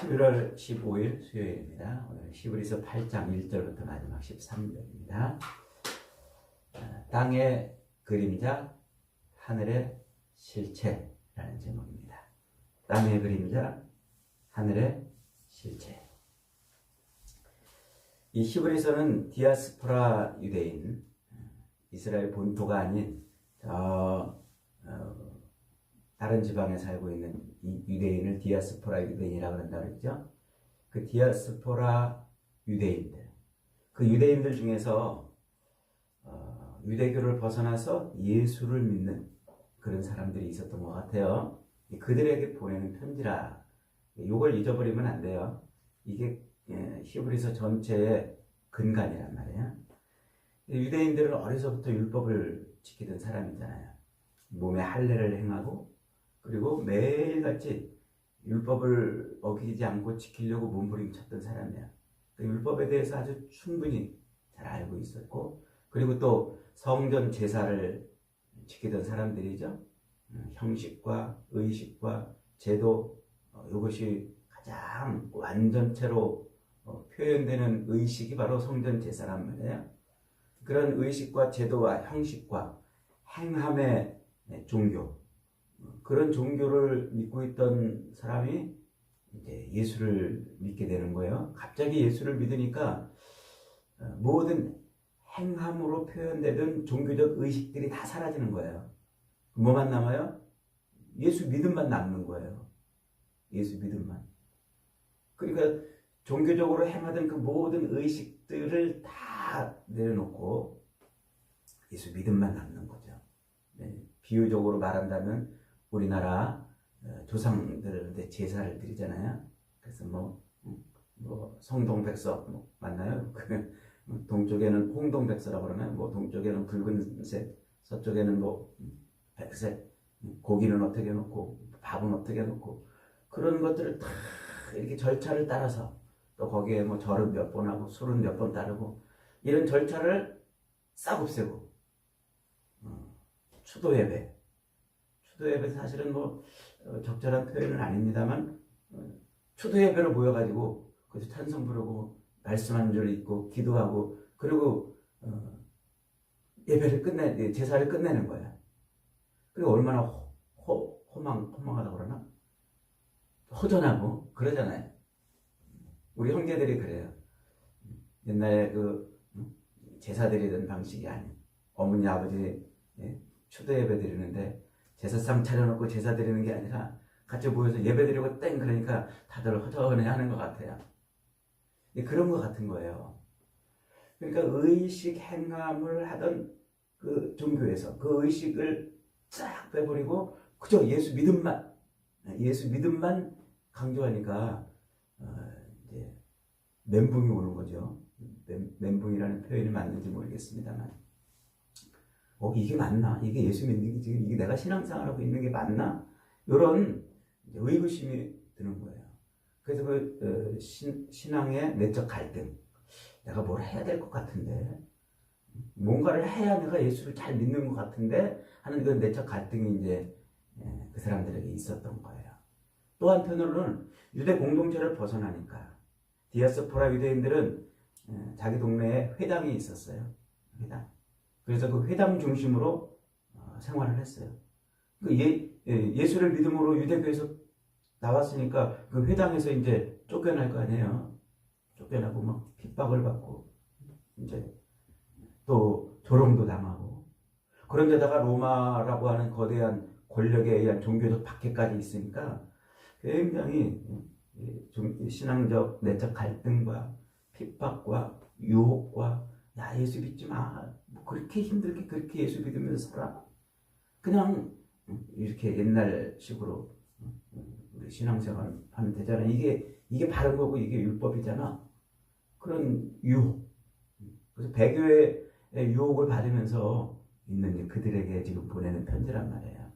11월 15일 수요일입니다. 오늘 히브리서 8장 1절부터 마지막 13절입니다. 땅의 그림자, 하늘의 실체라는 제목입니다. 땅의 그림자, 하늘의 실체. 이 히브리서는 디아스포라 유대인, 이스라엘 본토가 아닌 다른 지방에 살고 있는 이 유대인을 디아스포라 유대인이라고 한다 그랬죠. 그 디아스포라 유대인들, 그 유대인들 중에서 유대교를 벗어나서 예수를 믿는 그런 사람들이 있었던 것 같아요. 그들에게 보내는 편지라. 이걸 잊어버리면 안 돼요. 이게 히브리서 전체의 근간이란 말이에요. 유대인들은 어려서부터 율법을 지키던 사람이잖아요. 몸에 할례를 행하고 그리고 매일같이 율법을 어기지 않고 지키려고 몸부림쳤던 사람이야. 그 율법에 대해서 아주 충분히 잘 알고 있었고, 그리고 또 성전 제사를 지키던 사람들이죠. 형식과 의식과 제도, 이것이 가장 완전체로 표현되는 의식이 바로 성전 제사란 말이에요. 그런 의식과 제도와 형식과 행함의 종교, 그런 종교를 믿고 있던 사람이 이제 예수를 믿게 되는 거예요. 갑자기 예수를 믿으니까 모든 행함으로 표현되던 종교적 의식들이 다 사라지는 거예요. 뭐만 남아요? 예수 믿음만 남는 거예요. 예수 믿음만. 그러니까 종교적으로 행하던 그 모든 의식들을 다 내려놓고 예수 믿음만 남는 거죠. 비유적으로 말한다면 우리나라 조상들한테 제사를 드리잖아요. 그래서 성동백서 맞나요? 동쪽에는 홍동백서라고 그러나요? 동쪽에는 붉은색, 서쪽에는 백색, 고기는 어떻게 놓고 밥은 어떻게 놓고, 그런 것들을 다 이렇게 절차를 따라서, 또 거기에 절은 몇 번 하고 술은 몇 번 따르고, 이런 절차를 싹 없애고 추도예배 사실은 적절한 표현은 아닙니다만, 추도예배로 모여가지고 거기서 찬송 부르고 말씀 한 줄 읽고 기도하고, 그리고 예배를 제사를 끝내는 거야. 그리고 얼마나 허망하다고 그러나? 허전하고 그러잖아요. 우리 형제들이 그래요. 옛날에 제사 드리던 방식이 아닌, 어머니 아버지 추도예배 드리는데 제사상 차려놓고 제사 드리는 게 아니라 같이 모여서 예배 드리고 땡 그러니까 다들 허전해 하는 것 같아요. 그런 것 같은 거예요. 그러니까 의식 행함을 하던 그 종교에서 그 의식을 쫙 빼버리고 그저 예수 믿음만 강조하니까 이제 멘붕이 오는 거죠. 멘붕이라는 표현이 맞는지 모르겠습니다만, 이게 맞나? 이게 예수 믿는 게 지금 이게 내가 신앙생활하고 있는 게 맞나? 이런 의구심이 드는 거예요. 그래서 신앙의 내적 갈등, 내가 뭘 해야 될 것 같은데, 뭔가를 해야 내가 예수를 잘 믿는 것 같은데 하는 그 내적 갈등이 이제 그 사람들에게 있었던 거예요. 또 한편으로는 유대 공동체를 벗어나니까 디아스포라 유대인들은 자기 동네에 회당이 있었어요. 회당. 그래서 그 회당 중심으로 생활을 했어요. 예수를 믿음으로 유대교에서 나왔으니까 그 회당에서 이제 쫓겨날 거 아니에요. 쫓겨나고 핍박을 받고 이제 또 조롱도 당하고, 그런데다가 로마라고 하는 거대한 권력에 의한 종교적 박해까지 있으니까 굉장히 신앙적 내적 갈등과 핍박과 유혹과, 야 예수 믿지 마, 그렇게 힘들게 그렇게 예수 믿으면서 살아, 그냥 이렇게 옛날식으로 우리 신앙생활 하면 되잖아, 이게 바른 거고 이게 율법이잖아, 그런 유혹. 그래서 배교의 유혹을 받으면서 있는 그들에게 지금 보내는 편지란 말이에요.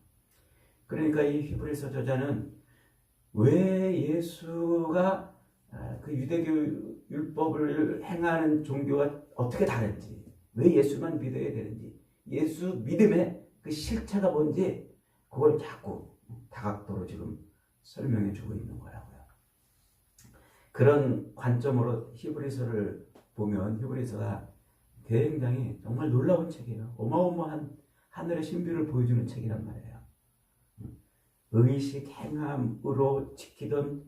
그러니까 이 히브리서 저자는 왜 예수가 그 유대교 율법을 행하는 종교가 어떻게 다른지, 왜 예수만 믿어야 되는지, 예수 믿음의 그 실체가 뭔지, 그걸 자꾸 다각도로 지금 설명해 주고 있는 거라고요. 그런 관점으로 히브리서를 보면 히브리서가 굉장히 정말 놀라운 책이에요. 어마어마한 하늘의 신비를 보여주는 책이란 말이에요. 의식 행함으로 지키던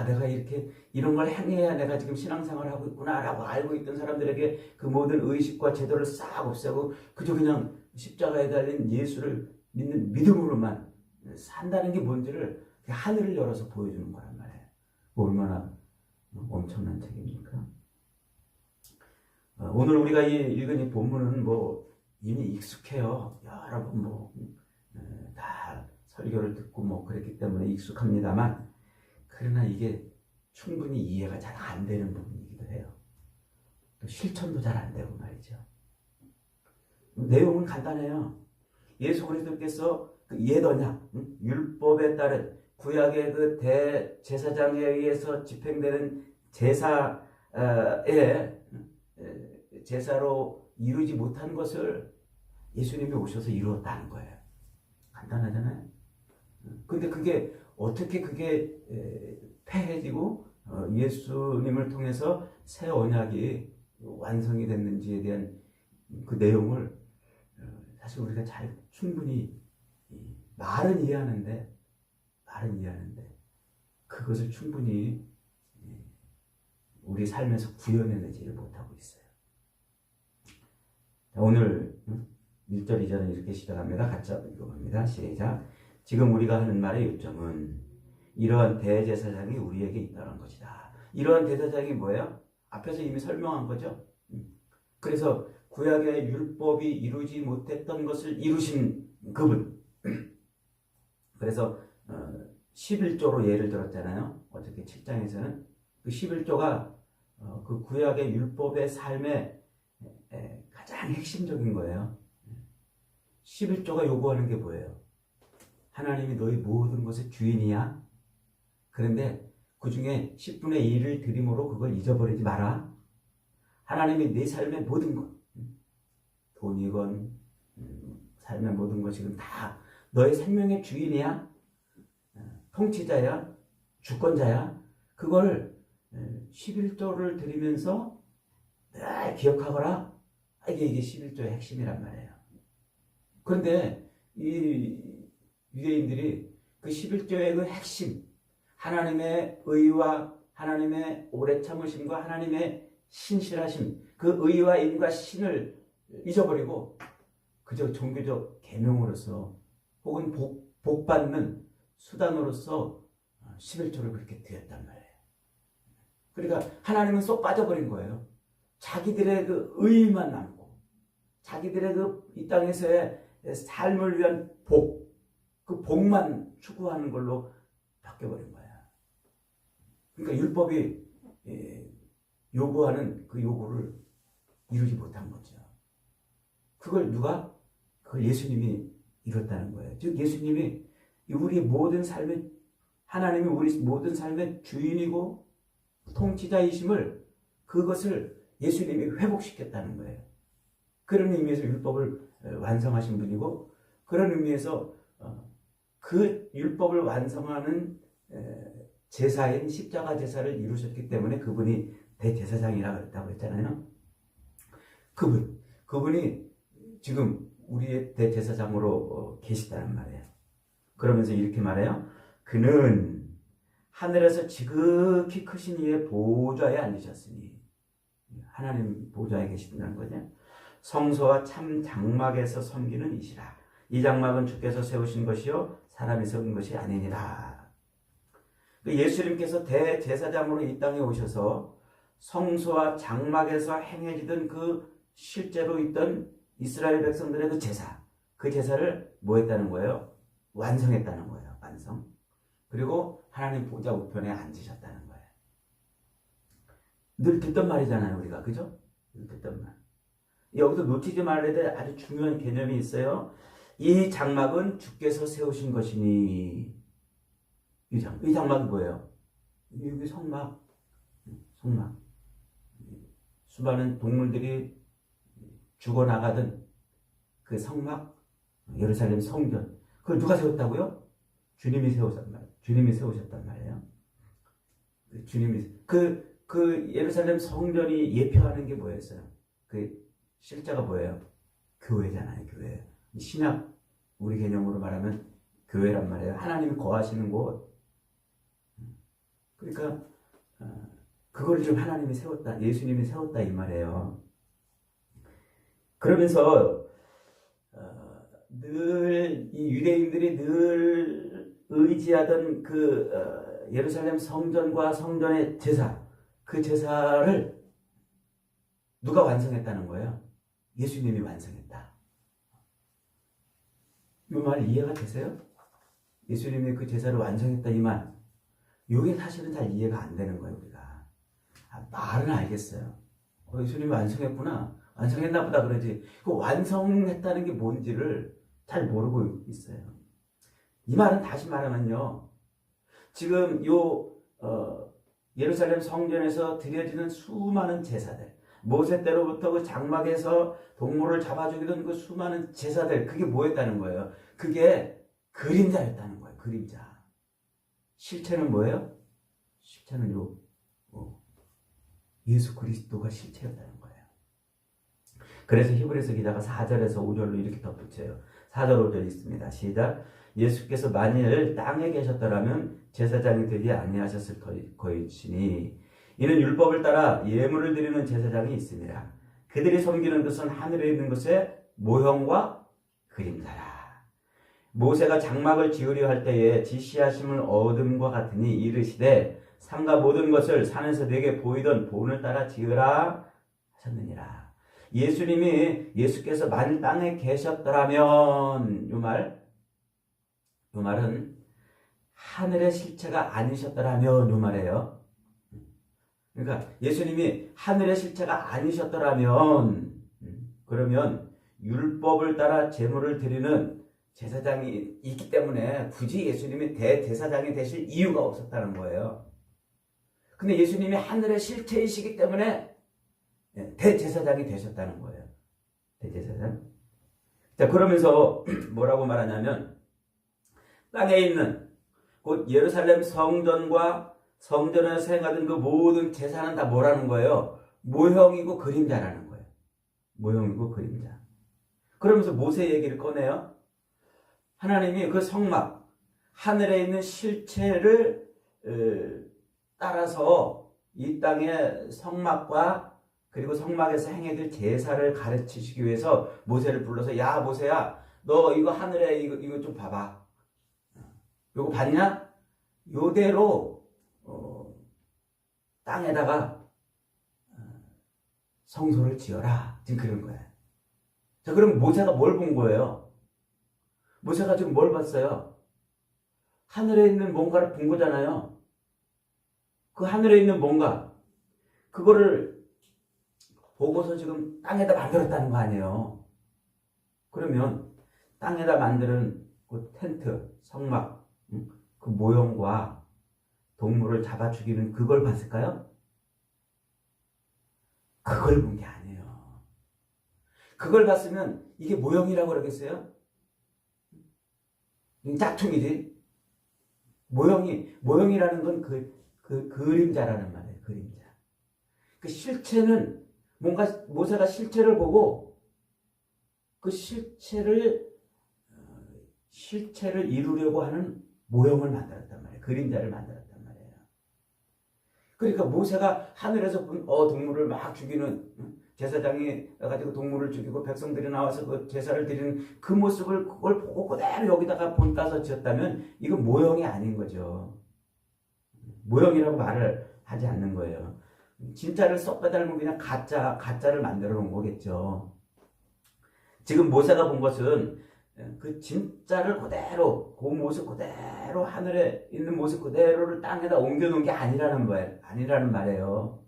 내가 이렇게 이런 걸 행해야 내가 지금 신앙생활을 하고 있구나라고 알고 있던 사람들에게 그 모든 의식과 제도를 싹 없애고 그저 그냥 십자가에 달린 예수를 믿는 믿음으로만 산다는 게 뭔지를 하늘을 열어서 보여주는 거란 말이에요. 얼마나 엄청난 책입니까? 오늘 우리가 읽은 이 본문은 이미 익숙해요. 여러 번 다 설교를 듣고 그랬기 때문에 익숙합니다만, 그러나 이게 충분히 이해가 잘 안 되는 부분이기도 해요. 또 실천도 잘 안 되고 말이죠. 내용은 간단해요. 예수 그리스도께서 그 옛 언약, 율법에 따른 구약의 그 대제사장에 의해서 집행되는 제사로 이루지 못한 것을 예수님이 오셔서 이루었다는 거예요. 간단하잖아요. 근데 그게 어떻게 폐해지고 예수님을 통해서 새 언약이 완성이 됐는지에 대한 그 내용을 사실 우리가 충분히 말은 이해하는데 그것을 충분히 우리 삶에서 구현해내지를 못하고 있어요. 오늘 1절 2절은 이렇게 시작합니다. 같이 읽어봅니다. 시작. 지금 우리가 하는 말의 요점은 이러한 대제사장이 우리에게 있다는 것이다. 이러한 대제사장이 뭐예요? 앞에서 이미 설명한 거죠. 그래서 구약의 율법이 이루지 못했던 것을 이루신 그분. 그래서 11조로 예를 들었잖아요. 어떻게 7장에서는 그 11조가 그 구약의 율법의 삶의 가장 핵심적인 거예요. 11조가 요구하는 게 뭐예요? 하나님이 너희 모든 것의 주인이야. 그런데 그 중에 10분의 1을 드림으로 그걸 잊어버리지 마라. 하나님이 내 삶의 모든 것, 돈이건 삶의 모든 것이건 다 너의 생명의 주인이야. 통치자야. 주권자야. 그걸 11조를 드리면서 늘 기억하거라. 이게 11조의 핵심이란 말이에요. 그런데 이 유대인들이 그 11조의 그 핵심, 하나님의 의와 하나님의 오래 참으심과 하나님의 신실하심, 그 의와 인과 신을 잊어버리고 그저 종교적 계명으로서 혹은 복받는 수단으로서 11조를 그렇게 드렸단 말이에요. 그러니까 하나님은 쏙 빠져버린 거예요. 자기들의 그 의만 남고 자기들의 그 이 땅에서의 삶을 위한 그 복만 추구하는 걸로 바뀌어버린 거야. 그러니까 율법이 요구하는 그 요구를 이루지 못한 거죠. 그걸 예수님이 이뤘다는 거예요. 즉 예수님이 우리의 모든 삶의 하나님이 우리 모든 삶의 주인이고 통치자이심을 그것을 예수님이 회복시켰다는 거예요. 그런 의미에서 율법을 완성하신 분이고 그런 의미에서 그 율법을 완성하는 제사인 십자가 제사를 이루셨기 때문에 그분이 대제사장이라고 했다고 했잖아요. 그분이 지금 우리의 대제사장으로 계시다는 말이에요. 그러면서 이렇게 말해요. 그는 하늘에서 지극히 크신 이의 보좌에 앉으셨으니 하나님 보좌에 계신다는 거죠. 성소와 참 장막에서 섬기는 이시라. 이 장막은 주께서 세우신 것이요 사람이 세운 것이 아니니라. 예수님께서 대제사장으로 이 땅에 오셔서 성소와 장막에서 행해지던 그 실제로 있던 이스라엘 백성들의 그 제사를 뭐 했다는 거예요? 완성했다는 거예요. 완성. 그리고 하나님 보좌 우편에 앉으셨다는 거예요. 늘 듣던 말이잖아요, 우리가. 그죠? 늘 듣던 말. 여기서 놓치지 말아야 될 아주 중요한 개념이 있어요. 이 장막은 주께서 세우신 것이니. 이 장막이 뭐예요? 여기 성막. 수많은 동물들이 죽어나가던 그 성막, 예루살렘 성전. 그걸 누가 세웠다고요? 주님이 세우셨단 말이에요. 주님이 그 예루살렘 성전이 예표하는 게 뭐였어요? 그 실제가 뭐예요? 교회잖아요, 교회. 신약 우리 개념으로 말하면 교회란 말이에요. 하나님이 거하시는 곳. 그러니까 그거를 좀 하나님이 세웠다, 예수님이 세웠다 이 말이에요. 그러면서 늘 이 유대인들이 늘 의지하던 그 예루살렘 성전과 성전의 제사, 그 제사를 누가 완성했다는 거예요? 예수님이 완성했다. 이 말 이해가 되세요? 예수님이 그 제사를 완성했다 이 말. 이게 사실은 잘 이해가 안 되는 거예요, 우리가. 말은 알겠어요. 예수님이 완성했구나. 완성했나 보다 그러지. 그 완성했다는 게 뭔지를 잘 모르고 있어요. 이 말은 다시 말하면요. 지금 예루살렘 성전에서 드려지는 수많은 제사들, 모세 때로부터 그 장막에서 동물을 잡아 죽이던 그 수많은 제사들, 그게 뭐였다는 거예요? 그게 그림자였다는 거예요. 그림자. 실체는 뭐예요? 실체는 예수 그리스도가 실체였다는 거예요. 그래서 히브리서 기자가 4절에서 5절로 이렇게 덧붙여요. 4절 5절 있습니다. 시작. 예수께서 만일 땅에 계셨더라면 제사장이 되지 아니하셨을 것이니 이는 율법을 따라 예물을 드리는 제사장이 있습니다. 그들이 섬기는 것은 하늘에 있는 것의 모형과 그림자라. 모세가 장막을 지으려 할 때에 지시하심을 얻음과 같으니 이르시되 산과 모든 것을 산에서 내게 보이던 본을 따라 지으라 하셨느니라. 예수께서 만일 땅에 계셨더라면 요 말은 하늘의 실체가 아니셨더라면 요 말이에요. 그러니까 예수님이 하늘의 실체가 아니셨더라면 그러면 율법을 따라 제물을 드리는 제사장이 있기 때문에 굳이 예수님이 대제사장이 되실 이유가 없었다는 거예요. 근데 예수님이 하늘의 실체이시기 때문에 대제사장이 되셨다는 거예요. 대제사장. 자, 그러면서 뭐라고 말하냐면 땅에 있는 곧 예루살렘 성전과 성전에서 행하던 그 모든 제사는 다 뭐라는 거예요? 모형이고 그림자라는 거예요. 모형이고 그림자. 그러면서 모세 얘기를 꺼내요. 하나님이 그 성막, 하늘에 있는 실체를 따라서 이 땅의 성막과 그리고 성막에서 행해질 제사를 가르치시기 위해서 모세를 불러서 야 모세야 너 이거 하늘에 이거 좀 봐봐. 요거 봤냐? 요대로 땅에다가 성소를 지어라. 지금 그런 거예요. 자, 그럼 모세가 뭘 본 거예요? 모세가 지금 뭘 봤어요? 하늘에 있는 뭔가를 본 거잖아요. 그 하늘에 있는 뭔가 그거를 보고서 지금 땅에다 만들었다는 거 아니에요. 그러면 땅에다 만드는 그 텐트, 성막, 그 모형과 동물을 잡아 죽이는 그걸 봤을까요? 그걸 본 게 아니에요. 그걸 봤으면 이게 모형이라고 그러겠어요? 짝퉁이지. 모형이라는 건 그 그림자라는 말이에요. 그림자. 그 실체는 뭔가 모세가 실체를 보고 그 실체를 이루려고 하는 모형을 만들었단 말이에요. 그림자를 만들었단 말이에요. 그러니까 모세가 하늘에서 본 동물을 막 죽이는 제사장이 가지고 동물을 죽이고 백성들이 나와서 그 제사를 드리는 그 모습을 그걸 보고 그대로 여기다가 본 따서 지었다면 이건 모형이 아닌 거죠. 모형이라고 말을 하지 않는 거예요. 진짜를 쏙 빼닮은 그냥 가짜를 만들어 놓은 거겠죠. 지금 모세가 본 것은 그 진짜를 그대로, 그 모습 그대로, 하늘에 있는 모습 그대로를 땅에다 옮겨놓은 게 아니라는 말이에요.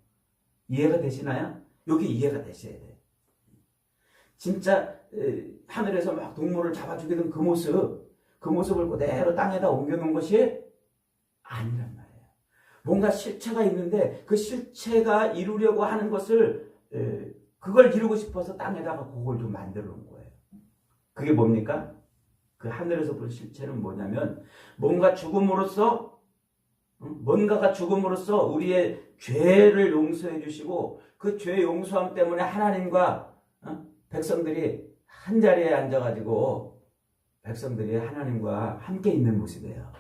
이해가 되시나요? 여기 이해가 되셔야 돼요. 진짜 하늘에서 막 동물을 잡아 죽이던 그 모습을 그대로 땅에다 옮겨놓은 것이 아니란 말이에요. 뭔가 실체가 있는데 그 실체가 이루려고 하는 것을 그걸 이루고 싶어서 땅에다가 그걸 좀 만들어 놓은 거예요. 그게 뭡니까? 그 하늘에서 본 실체는 뭐냐면 뭔가 죽음으로써 뭔가가 죽음으로써 우리의 죄를 용서해 주시고 그 죄 용서함 때문에 하나님과 백성들이 한 자리에 앉아가지고 백성들이 하나님과 함께 있는 모습이에요.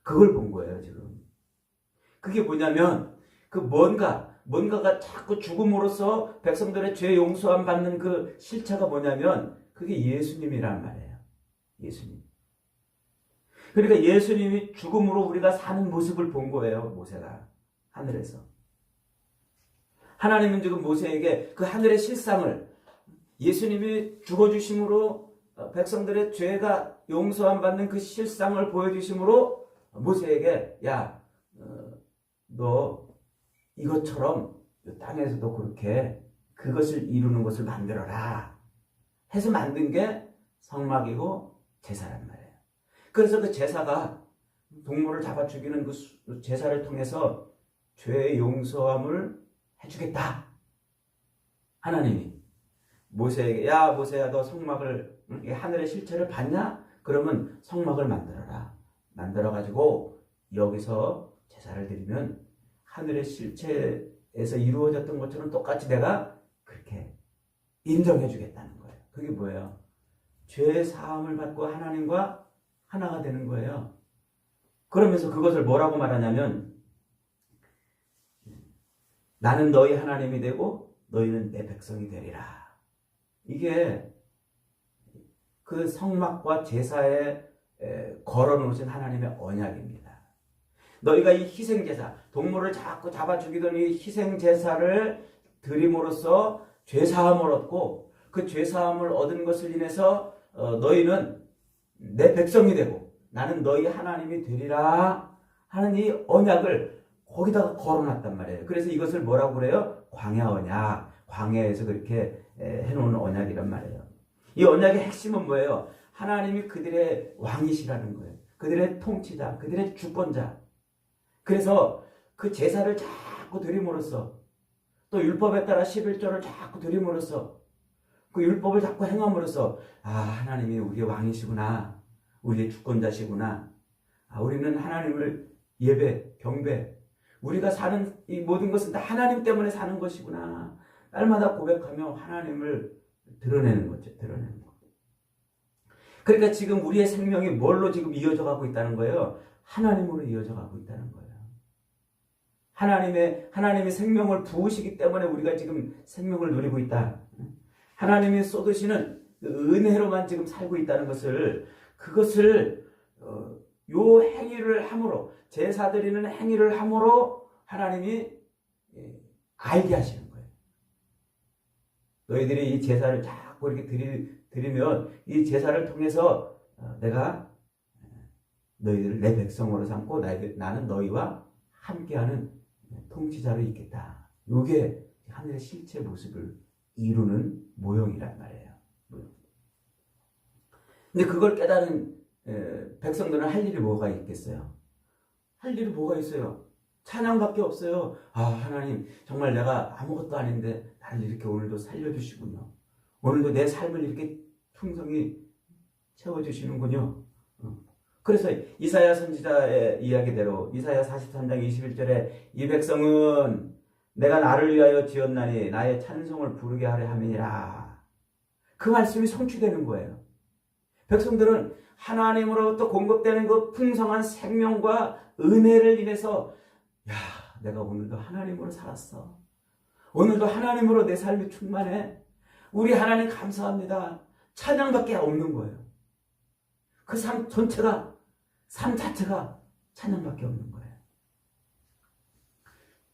그걸 본 거예요, 지금. 그게 뭐냐면 그 뭔가가 자꾸 죽음으로써 백성들의 죄 용서함 받는 그 실체가 뭐냐면 그게 예수님이란 말이에요. 예수님. 그러니까 예수님이 죽음으로 우리가 사는 모습을 본 거예요, 모세가. 하늘에서. 하나님은 지금 모세에게 그 하늘의 실상을 예수님이 죽어주심으로 백성들의 죄가 용서함 받는 그 실상을 보여주심으로 모세에게 야, 너 이것처럼 땅에서도 그렇게 그것을 이루는 것을 만들어라 해서 만든 게 성막이고 제사란 말이에요. 그래서 그 제사가 동물을 잡아 죽이는 그 제사를 통해서 죄의 용서함을 해주겠다. 하나님이 모세에게 야 모세야 너 성막을 하늘의 실체를 봤냐? 그러면 성막을 만들어라. 만들어가지고 여기서 제사를 드리면 하늘의 실체에서 이루어졌던 것처럼 똑같이 내가 그렇게 인정해 주겠다는 거예요. 그게 뭐예요? 죄 사함을 받고 하나님과 하나가 되는 거예요. 그러면서 그것을 뭐라고 말하냐면 나는 너희 하나님이 되고 너희는 내 백성이 되리라. 이게 그 성막과 제사에 걸어놓으신 하나님의 언약입니다. 너희가 이 희생제사, 동물을 자꾸 잡아 죽이던 이 희생제사를 드림으로써 죄사함을 얻고 그 죄사함을 얻은 것을 인해서 너희는 내 백성이 되고 나는 너희 하나님이 되리라 하는 이 언약을 거기다가 걸어놨단 말이에요. 그래서 이것을 뭐라고 그래요? 광야 언약. 광야에서 그렇게 해놓은 언약이란 말이에요. 이 언약의 핵심은 뭐예요? 하나님이 그들의 왕이시라는 거예요. 그들의 통치자, 그들의 주권자. 그래서 그 제사를 자꾸 드림으로써 또 율법에 따라 11조를 자꾸 드림으로써 그 율법을 자꾸 행함으로써 하나님이 우리의 왕이시구나. 우리의 주권자시구나. 우리는 하나님을 예배, 경배 우리가 사는 이 모든 것은 다 하나님 때문에 사는 것이구나. 날마다 고백하며 하나님을 드러내는 거죠. 드러내는 거. 그러니까 지금 우리의 생명이 뭘로 지금 이어져 가고 있다는 거예요? 하나님으로 이어져 가고 있다는 거예요. 하나님의 생명을 부으시기 때문에 우리가 지금 생명을 누리고 있다. 하나님이 쏟으시는 은혜로만 지금 살고 있다는 것을 그것을 요 행위를 함으로 제사 드리는 행위를 함으로 하나님이 알게 하시는 거예요. 너희들이 이 제사를 자꾸 이렇게 드리면 이 제사를 통해서 내가 너희들을 내 백성으로 삼고 나는 너희와 함께하는 통치자로 있겠다. 이게 하늘의 실체 모습을 이루는 모형이란 말이에요. 근데 그걸 깨달은 백성들은 할 일이 뭐가 있겠어요? 할 일이 뭐가 있어요? 찬양밖에 없어요. 하나님 정말 내가 아무것도 아닌데 나를 이렇게 오늘도 살려주시군요. 오늘도 내 삶을 이렇게 풍성히 채워주시는군요. 그래서 이사야 선지자의 이야기대로 이사야 43장 21절에 이 백성은 내가 나를 위하여 지었나니 나의 찬송을 부르게 하려 함이니라. 그 말씀이 성취되는 거예요. 백성들은 하나님으로부터 공급되는 그 풍성한 생명과 은혜를 인해서 내가 오늘도 하나님으로 살았어. 오늘도 하나님으로 내 삶이 충만해. 우리 하나님 감사합니다. 찬양밖에 없는 거예요. 그 삶 전체가 삶 자체가 찬양밖에 없는 거예요.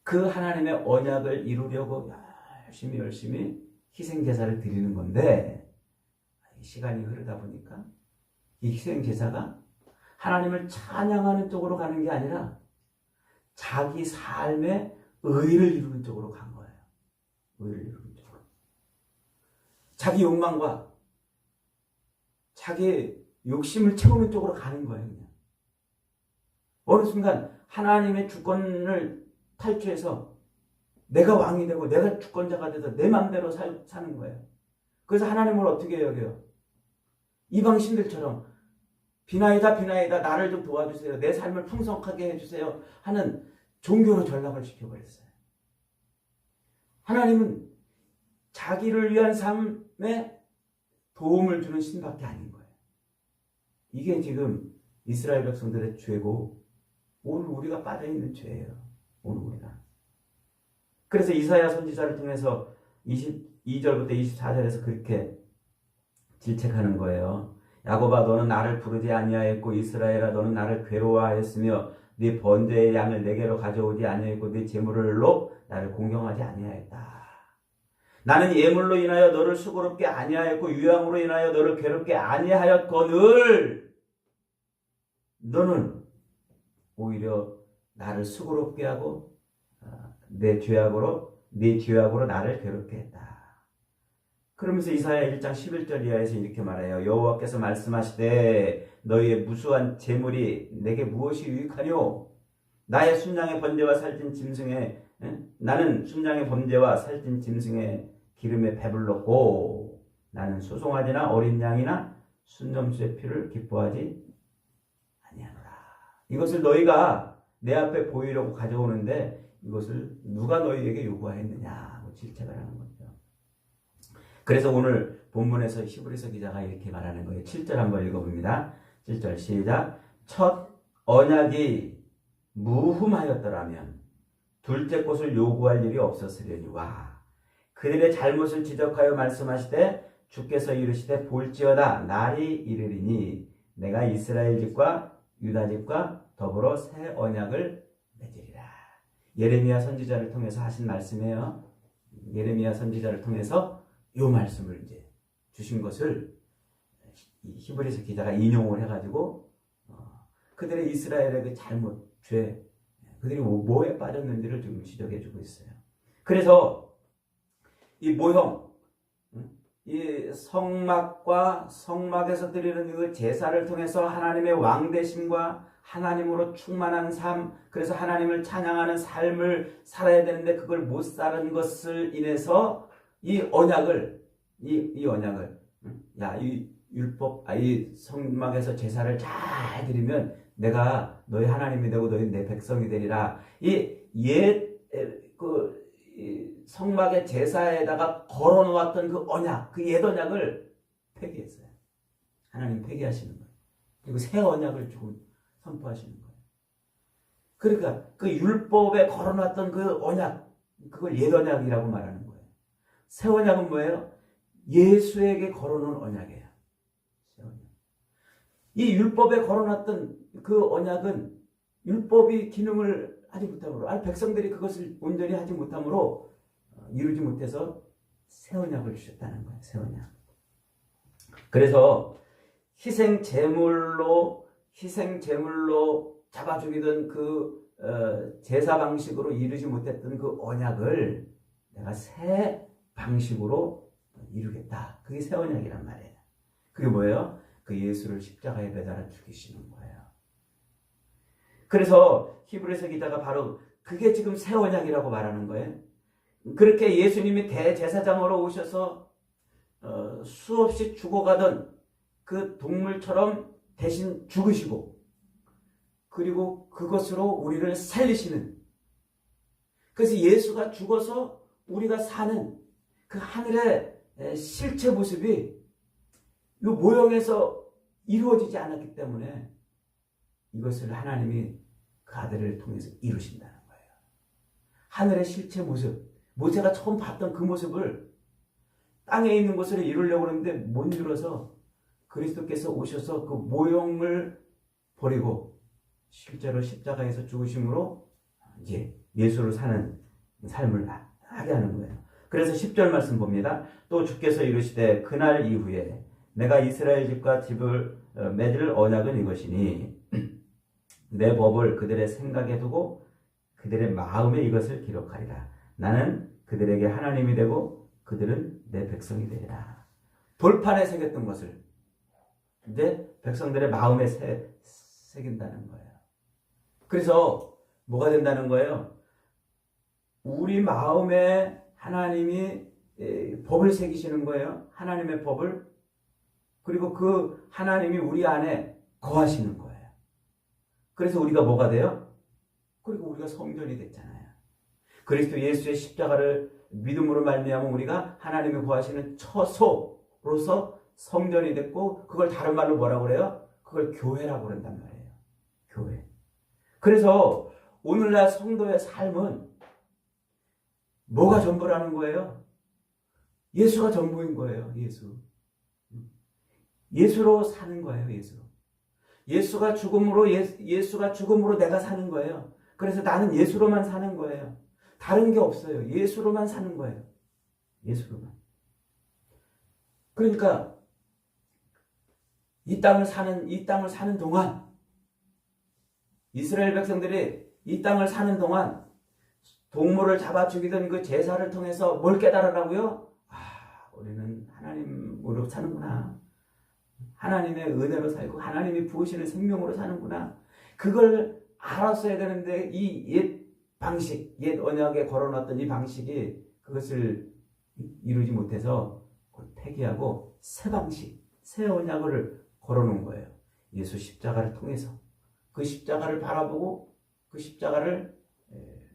그 하나님의 언약을 이루려고 열심히 희생제사를 드리는 건데 시간이 흐르다 보니까 이 희생제사가 하나님을 찬양하는 쪽으로 가는 게 아니라 자기 삶의 의를 이루는 쪽으로 간 거예요. 의를 이루는 쪽으로. 자기 욕망과 자기 욕심을 채우는 쪽으로 가는 거예요. 그냥. 어느 순간 하나님의 주권을 탈취해서 내가 왕이 되고 내가 주권자가 돼서 내 맘대로 사는 거예요. 그래서 하나님을 어떻게 여겨요? 이방신들처럼 비나이다 비나이다 나를 좀 도와주세요. 내 삶을 풍성하게 해주세요. 하는 종교로 전락을 시켜버렸어요. 하나님은 자기를 위한 삶에 도움을 주는 신밖에 아닌 거예요. 이게 지금 이스라엘 백성들의 죄고 오늘 우리가 빠져있는 죄예요. 오늘 우리가. 그래서 이사야 선지자를 통해서 22절부터 24절에서 그렇게 질책하는 거예요. 야곱아 너는 나를 부르지 아니하였고 이스라엘아 너는 나를 괴로워하였으며 네 번제의 양을 내게로 가져오지 아니하였고 네 제물로 나를 공경하지 아니하였다. 나는 예물로 인하여 너를 수고롭게 아니하였고 유향으로 인하여 너를 괴롭게 아니하였거늘 너는 오히려 나를 수고롭게 하고 내 죄악으로 나를 괴롭게 했다. 그러면서 이사야 1장 11절 이하에서 이렇게 말해요. 여호와께서 말씀하시되 너희의 무수한 재물이 내게 무엇이 유익하뇨? 나의 순양의 번제와 살찐 짐승에 나는 순양의 번제와 살찐 짐승의 기름에 배불렀고 나는 수송아지나 어린 양이나 순점수의 피를 기뻐하지 아니하노라. 이것을 너희가 내 앞에 보이려고 가져오는데 이것을 누가 너희에게 요구하였느냐 질책을 하는 거죠. 그래서 오늘 본문에서 히브리서 기자가 이렇게 말하는 거예요. 7절 한번 읽어봅니다. 7절 시작. 첫 언약이 무흠하였더라면 둘째 것을 요구할 일이 없었으려니와 그들의 잘못을 지적하여 말씀하시되 주께서 이르시되 볼지어다 날이 이르리니 내가 이스라엘 집과 유다 집과 더불어 새 언약을 맺으리라. 예레미야 선지자를 통해서 하신 말씀이에요. 예레미야 선지자를 통해서 이 말씀을 이제 주신 것을 히브리서 기자가 인용을 해가지고 그들의 이스라엘의 그 잘못, 죄, 그들이 뭐에 빠졌는지를 지금 지적해주고 있어요. 그래서 이 모형, 이 성막과 성막에서 드리는 그 제사를 통해서 하나님의 왕되심과 하나님으로 충만한 삶, 그래서 하나님을 찬양하는 삶을 살아야 되는데 그걸 못 사는 것을 인해서 이 언약을, 이 언약을, 이 율법, 이 성막에서 제사를 잘 드리면 내가 너희 하나님이 되고 너희 내 백성이 되리라. 성막의 제사에다가 걸어놓았던 그 언약, 그 옛 언약을 폐기했어요. 하나님 폐기하시는 거예요. 그리고 새 언약을 조금 선포하시는 거예요. 그러니까 그 율법에 걸어놨던 그 언약, 그걸 옛 언약이라고 말하는 거예요. 새 언약은 뭐예요? 예수에게 걸어놓은 언약이에요. 새 언약. 이 율법에 걸어놨던 그 언약은 율법이 기능을 하지 못함으로, 백성들이 그것을 온전히 하지 못함으로 이루지 못해서 새 언약을 주셨다는 거예요. 새 언약. 그래서 희생 제물로 잡아 죽이던 그 제사 방식으로 이루지 못했던 그 언약을 내가 새 방식으로 이루겠다. 그게 새 언약이란 말이에요. 그게 뭐예요? 그 예수를 십자가에 매달아 죽이시는 거예요. 그래서 히브리서 기자가 바로 그게 지금 새 언약이라고 말하는 거예요. 그렇게 예수님이 대제사장으로 오셔서 수없이 죽어가던 그 동물처럼 대신 죽으시고 그리고 그것으로 우리를 살리시는, 그래서 예수가 죽어서 우리가 사는 그 하늘의 실체 모습이 이 모형에서 이루어지지 않았기 때문에 이것을 하나님이 그 아들을 통해서 이루신다는 거예요. 하늘의 실체 모습, 모세가 처음 봤던 그 모습을 땅에 있는 것을 이루려고 하는데 못 이루어서 그리스도께서 오셔서 그 모형을 버리고 실제로 십자가에서 죽으심으로 이제 예수를 사는 삶을 하게 하는 거예요. 그래서 10절 말씀 봅니다. 또 주께서 이르시되 그날 이후에 내가 이스라엘 집과 집을 맺을 언약은 이것이니 내 법을 그들의 생각에 두고 그들의 마음에 이것을 기록하리라. 나는 그들에게 하나님이 되고 그들은 내 백성이 되리라. 돌판에 새겼던 것을 이제 백성들의 마음에 새긴다는 거예요. 그래서 뭐가 된다는 거예요? 우리 마음에 하나님이 법을 새기시는 거예요. 하나님의 법을. 그리고 그 하나님이 우리 안에 거하시는 거예요. 그래서 우리가 뭐가 돼요? 그리고 우리가 성전이 됐잖아요. 그리스도 예수의 십자가를 믿음으로 말미암아 우리가 하나님이 거하시는 처소로서 성전이 됐고, 그걸 다른 말로 뭐라고 그래요? 그걸 교회라고 그런단 말이에요. 교회. 그래서 오늘날 성도의 삶은 뭐가 전부라는 거예요? 예수가 전부인 거예요. 예수. 예수로 사는 거예요. 예수. 예수가 죽음으로 내가 사는 거예요. 그래서 나는 예수로만 사는 거예요. 다른 게 없어요. 예수로만 사는 거예요. 예수로만. 그러니까 이 땅을 사는 동안, 이스라엘 백성들이 이 땅을 사는 동안 동물을 잡아 죽이던 그 제사를 통해서 뭘 깨달으라고요? 우리는 하나님으로 사는구나. 하나님의 은혜로 살고 하나님이 부으시는 생명으로 사는구나. 그걸 알았어야 되는데 이 옛 방식, 옛 언약에 걸어놨던 이 방식이 그것을 이루지 못해서 폐기하고 새 방식, 새 언약을 걸어놓은 거예요. 예수 십자가를 통해서. 그 십자가를 바라보고 그 십자가를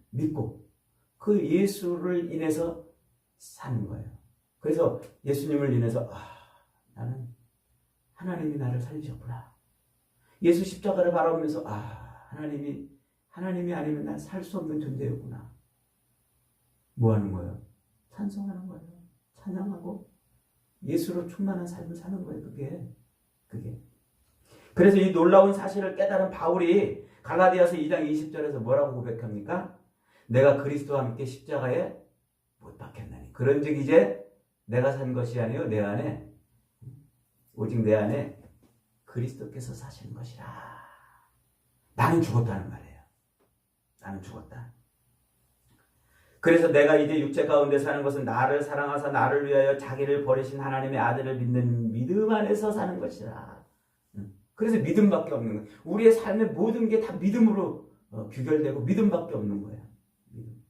믿고 그 예수를 인해서 사는 거예요. 그래서 예수님을 인해서 나는 하나님이 나를 살리셨구나. 예수 십자가를 바라보면서 하나님이 아니면 난 살 수 없는 존재였구나. 뭐 하는 거예요? 찬송하는 거예요. 찬양하고 예수로 충만한 삶을 사는 거예요. 그게. 그래서 이 놀라운 사실을 깨달은 바울이 갈라디아서 2장 20절에서 뭐라고 고백합니까? 내가 그리스도와 함께 십자가에 못 박혔나니. 그런즉 이제 내가 산 것이 아니요 오직 내 안에 그리스도께서 사시는 것이라. 나는 죽었다는 말이에요. 나는 죽었다. 그래서 내가 이제 육체 가운데 사는 것은 나를 사랑하사 나를 위하여 자기를 버리신 하나님의 아들을 믿는 믿음 안에서 사는 것이라. 그래서 믿음밖에 없는 거예요. 우리의 삶의 모든 게 다 믿음으로 규결되고 믿음밖에 없는 거예요. 믿음.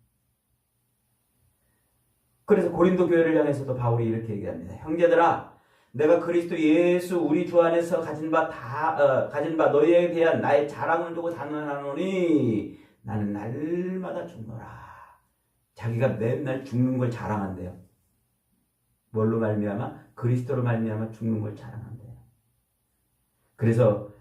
그래서 고린도 교회를 향해서도 바울이 이렇게 얘기합니다. 형제들아, 내가 그리스도 예수 우리 주 안에서 가진 바 너희에 대한 나의 자랑을 두고 단언하노니 나는 날마다 죽노라. 자기가 맨날 죽는 걸 자랑한대요. 뭘로 말미암아? 그리스도로 말미암아 죽는 걸 자랑한대요. 그래서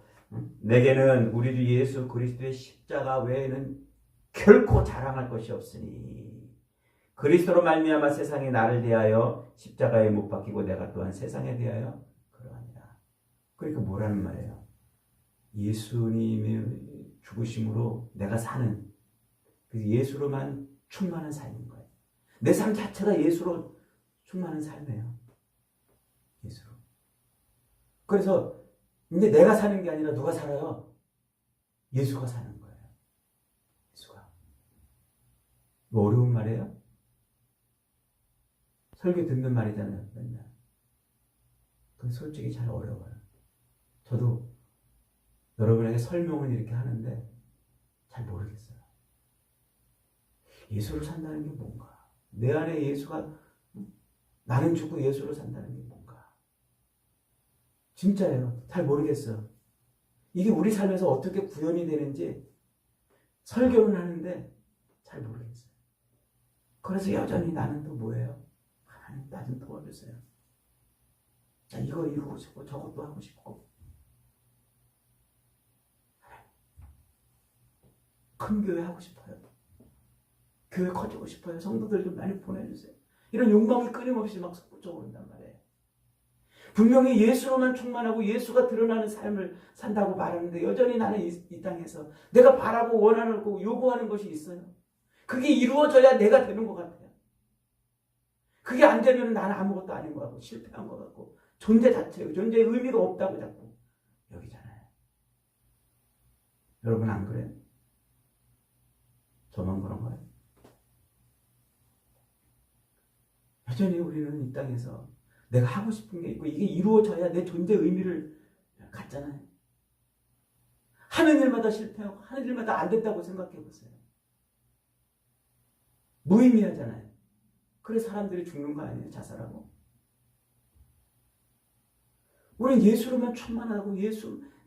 내게는 우리 주 예수 그리스도의 십자가 외에는 결코 자랑할 것이 없으니 그리스도로 말미암아 세상이 나를 대하여 십자가에 못 박히고 내가 또한 세상에 대하여 그러하니라. 그러니까 뭐라는 말이에요? 예수님의 죽으심으로 내가 사는, 그래서 예수로만 충만한 삶인 거예요. 내 삶 자체가 예수로 충만한 삶이에요. 예수로. 그래서 이제 내가 사는 게 아니라 누가 살아요? 예수가 사는 거예요. 예수가. 뭐 어려운 말이에요? 설교 듣는 말이잖아요. 맨날. 그건 솔직히 잘 어려워요. 저도 여러분에게 설명은 이렇게 하는데 잘 모르겠어요. 예수를 산다는 게 뭔가? 내 안에 예수가, 나는 죽고 예수로 산다는 게 뭔가? 진짜예요. 잘 모르겠어요. 이게 우리 삶에서 어떻게 구현이 되는지 설교는 하는데 잘 모르겠어요. 그래서 여전히 나는 또 뭐예요? 하나님 나 좀 도와주세요. 나 이거 이루고 싶고 저것도 하고 싶고. 큰 교회 하고 싶어요. 교회 커지고 싶어요. 성도들 좀 많이 보내주세요. 이런 욕망이 끊임없이 막 솟구쳐오른단 말이에요. 분명히 예수로만 충만하고 예수가 드러나는 삶을 산다고 말하는데 여전히 나는 이 땅에서 내가 바라고 원하고 요구하는 것이 있어요. 그게 이루어져야 내가 되는 것 같아요. 그게 안 되면 나는 아무것도 아닌 것 같고 실패한 것 같고 존재 자체가 존재의 의미가 없다고 자꾸 여기잖아요. 여러분 안 그래요? 저만 그런 거예요? 여전히 우리는 이 땅에서 내가 하고 싶은 게 있고 이게 이루어져야 내 존재의 의미를 갖잖아요. 하는 일마다 실패하고 하는 일마다 안 됐다고 생각해 보세요. 무의미하잖아요. 그래서 사람들이 죽는 거 아니에요? 자살하고. 우리는 예수로만 충만하고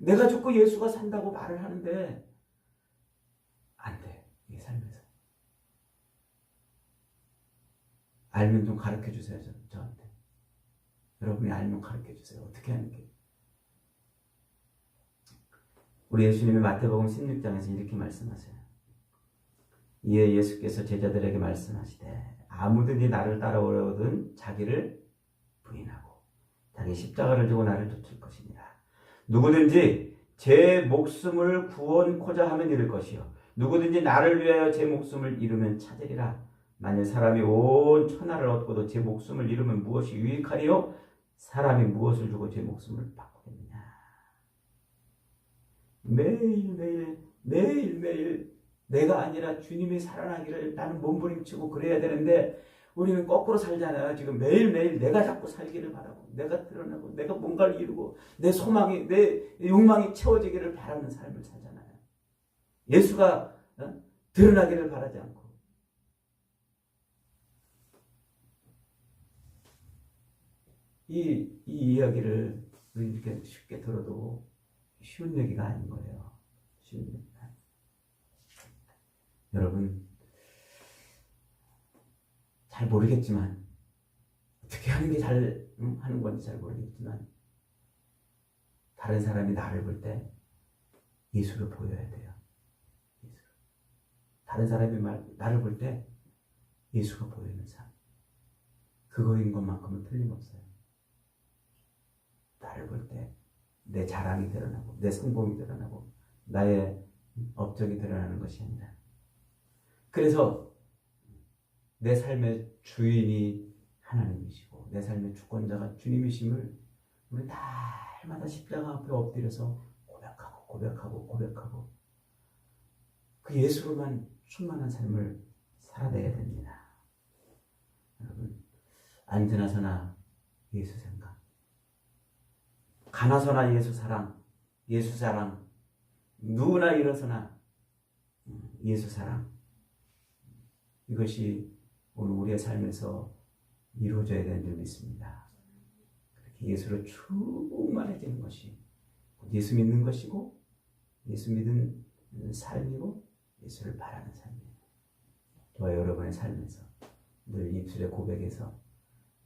내가 죽고 예수가 산다고 말을 하는데 안 돼. 이 삶에서. 알면 좀 가르쳐 주세요. 저한테. 여러분이 알면 가르쳐 주세요. 어떻게 하는 게. 우리 예수님이 마태복음 16장에서 이렇게 말씀하세요. 이에 예수께서 제자들에게 말씀하시되 아무든지 나를 따라오려거든 자기를 부인하고 자기 십자가를 지고 나를 쫓을 것이니라. 누구든지 제 목숨을 구원코자 하면 잃을 것이요 누구든지 나를 위하여 제 목숨을 잃으면 찾으리라. 만일 사람이 온 천하를 얻고도 제 목숨을 잃으면 무엇이 유익하리요? 사람이 무엇을 주고 제 목숨을 바꾸겠느냐. 매일매일 내가 아니라 주님이 살아나기를 나는 몸부림치고 그래야 되는데 우리는 거꾸로 살잖아요. 지금 매일매일 내가 자꾸 살기를 바라고 내가 드러나고 내가 뭔가를 이루고 내 소망이 내 욕망이 채워지기를 바라는 삶을 살잖아요. 예수가 드러나기를 바라지 않고 이 이야기를 우리 이렇게 쉽게 들어도 쉬운 얘기가 아닌 거예요. 쉬운 얘기가. 여러분 잘 모르겠지만 어떻게 하는 게 잘 하는 건지 잘 모르겠지만 다른 사람이 나를 볼 때 예수를 보여야 돼요. 예수. 다른 사람이 나를 볼 때 예수가 보이는 삶. 그거인 것만큼은 틀림없어요. 나를 볼 때 내 자랑이 드러나고 내 성공이 드러나고 나의 업적이 드러나는 것이 아니라 그래서 내 삶의 주인이 하나님이시고 내 삶의 주권자가 주님이심을 우리 날마다 십자가 앞에 엎드려서 고백하고 그 예수로만 충만한 삶을 살아내야 됩니다. 여러분 앉으나서나 예수 생각, 가나서나 예수 사랑, 누구나 일어서나 예수 사랑. 이것이 오늘 우리의 삶에서 이루어져야 되는 줄 믿습니다. 그렇게 예수로 충만해지는 것이 예수 믿는 것이고 예수 믿는 삶이고 예수를 바라는 삶이에요. 저와 여러분의 삶에서 늘 입술의 고백에서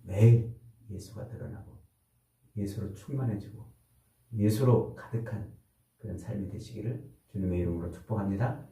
매일 예수가 드러나고 예수로 충만해지고 예수로 가득한 그런 삶이 되시기를 주님의 이름으로 축복합니다.